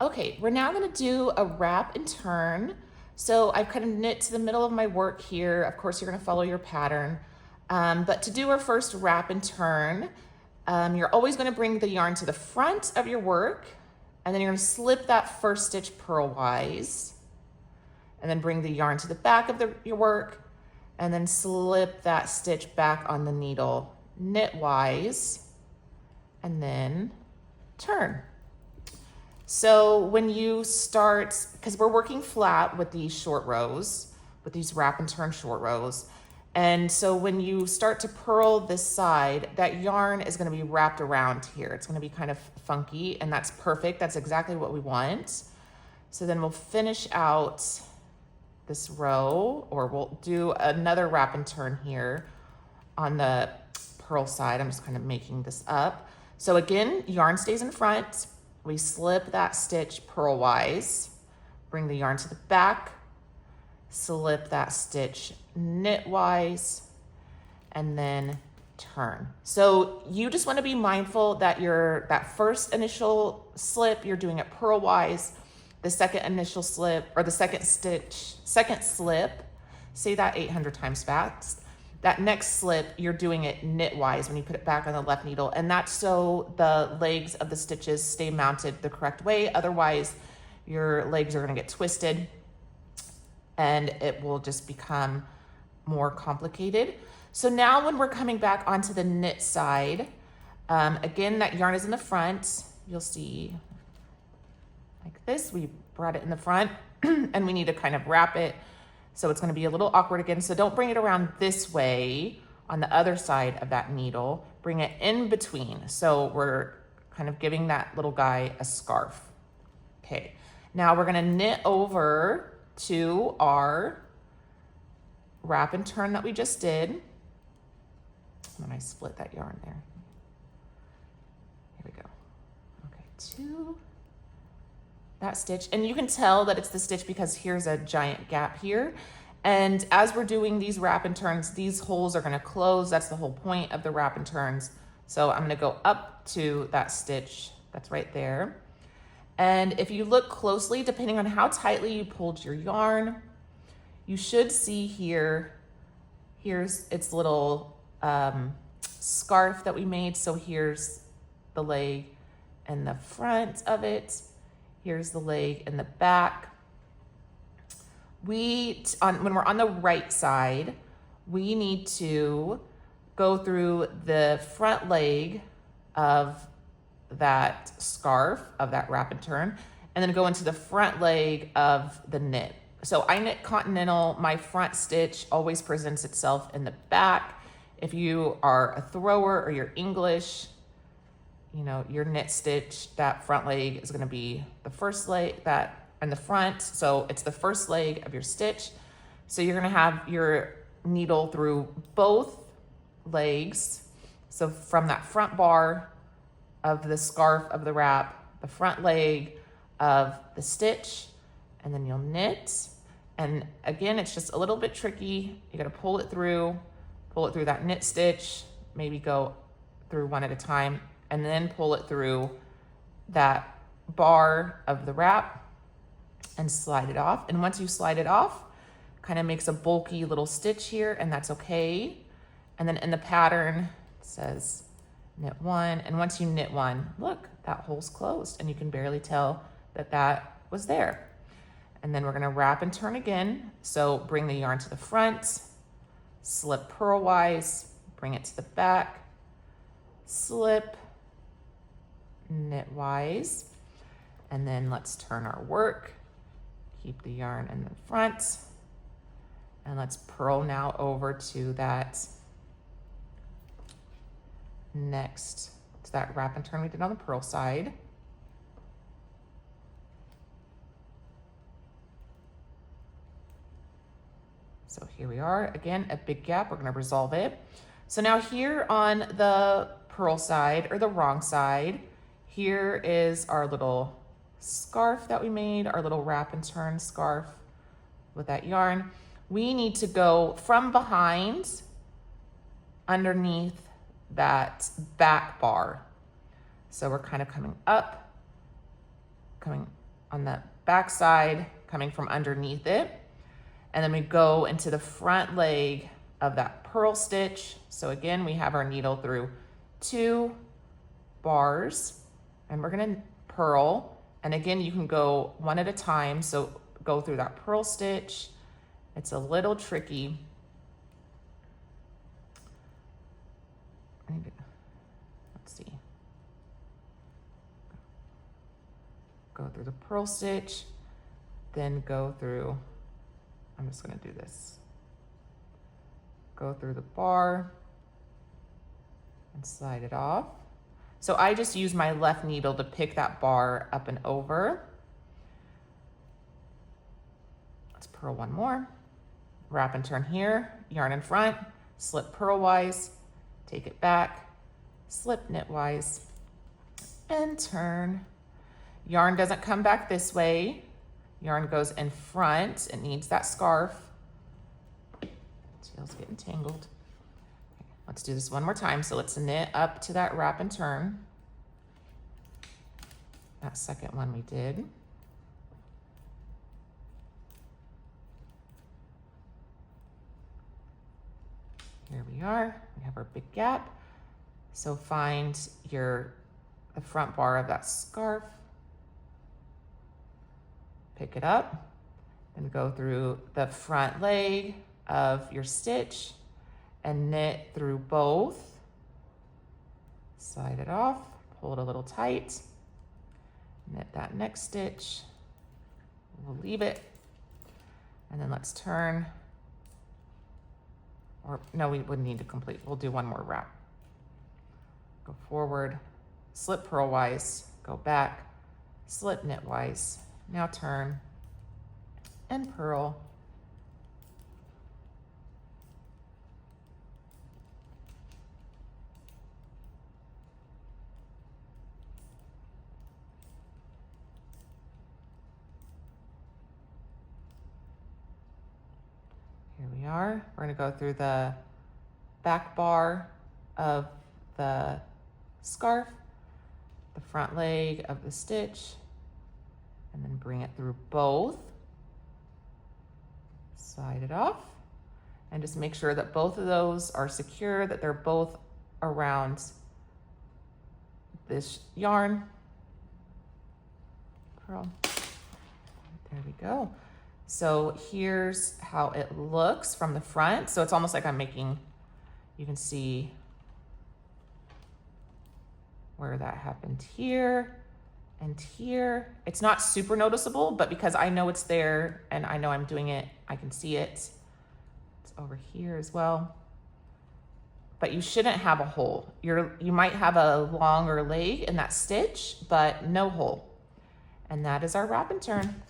Okay, we're now gonna do a wrap and turn. So I've kind of knit to the middle of my work here. Of course, you're gonna follow your pattern. But to do our first wrap and turn, you're always gonna bring the yarn to the front of your work, and then you're gonna slip that first stitch purlwise, and then bring the yarn to the back of your work, and then slip that stitch back on the needle knitwise, and then turn. So when you start, because we're working flat with these short rows, with these wrap and turn short rows, and so when you start to purl this side, that yarn is going to be wrapped around here. It's going to be kind of funky, and that's perfect. That's exactly what we want. So then we'll finish out this row, or we'll do another wrap and turn here on the purl side. I'm just kind of making this up. So again, yarn stays in front. We slip that stitch purlwise, bring the yarn to the back, slip that stitch knitwise, and then turn. So you just want to be mindful that that first initial slip, you're doing it purlwise. The second initial slip, or the second slip, say that 800 times fast. That next slip, you're doing it knitwise when you put it back on the left needle. And that's so the legs of the stitches stay mounted the correct way. Otherwise, your legs are gonna get twisted and it will just become more complicated. So now when we're coming back onto the knit side, again, that yarn is in the front. You'll see like this, we brought it in the front and we need to kind of wrap it. So it's going to be a little awkward again. So don't bring it around this way on the other side of that needle. Bring it in between. So we're kind of giving that little guy a scarf. Okay. Now we're going to knit over to our wrap and turn that we just did. When I split that yarn there. Here we go. Okay, to that stitch, and you can tell that it's the stitch because here's a giant gap here. And as we're doing these wrap and turns, these holes are going to close. That's the whole point of the wrap and turns. So I'm going to go up to that stitch that's right there. And if you look closely, depending on how tightly you pulled your yarn, you should see here's its little scarf that we made. So here's the leg and the front of it. Here's the leg and the back. When we're on the right side, we need to go through the front leg of that scarf, of that wrap and turn, and then go into the front leg of the knit. So I knit continental. My front stitch always presents itself in the back. If you are a thrower or you're English, you know, your knit stitch, that front leg is going to be the first leg that in the front. So it's the first leg of your stitch. So you're going to have your needle through both legs. So from that front bar of the scarf of the wrap, the front leg of the stitch, and then you'll knit. And again, it's just a little bit tricky. You got to pull it through that knit stitch, maybe go through one at a time, and then pull it through that bar of the wrap and slide it off. And once you slide it off, kind of makes a bulky little stitch here, and that's okay. And then in the pattern, it says knit one. And once you knit one, look, that hole's closed, and you can barely tell that that was there. And then we're gonna wrap and turn again. So bring the yarn to the front, slip purlwise, bring it to the back, slip, knitwise, and then let's turn our work. Keep the yarn in the front, and let's purl now over to that next, to that wrap and turn we did on the purl side. So here we are, again, a big gap, we're gonna resolve it. So now here on the purl side, or the wrong side, here is our little scarf that we made, our little wrap and turn scarf with that yarn. We need to go from behind underneath that back bar. So we're kind of coming up, coming on the back side, coming from underneath it. And then we go into the front leg of that purl stitch. So again, we have our needle through 2 bars, and we're gonna purl. And again, you can go one at a time. So go through that purl stitch. It's a little tricky. Let's see. Go through the purl stitch, then go through, I'm just gonna do this. Go through the bar and slide it off. So I just use my left needle to pick that bar up and over. Let's purl one more. Wrap and turn here, yarn in front, slip purlwise, take it back, slip knitwise, and turn. Yarn doesn't come back this way. Yarn goes in front. It needs that scarf. Tail's getting tangled. Okay, let's do this one more time. So let's knit up to that wrap and turn. That second one we did. Here we are. We have our big gap. So find the front bar of that scarf. Pick it up, and go through the front leg of your stitch and knit through both. Slide it off, pull it a little tight, knit that next stitch. We'll leave it, and then let's turn, or no, we wouldn't need to complete. We'll do one more wrap. Go forward, slip purlwise, go back, slip knitwise. Now turn and purl. Here we are. We're going to go through the back bar of the scarf, the front leg of the stitch, and then bring it through both. Slide it off, and just make sure that both of those are secure, that they're both around this yarn. Purl. There we go. So here's how it looks from the front. So it's almost like I'm making, you can see where that happened here and here. It's not super noticeable, but because I know it's there and I know I'm doing it, I can see it. It's over here as well. But you shouldn't have a hole. You might have a longer leg in that stitch, but no hole. And that is our wrap and turn.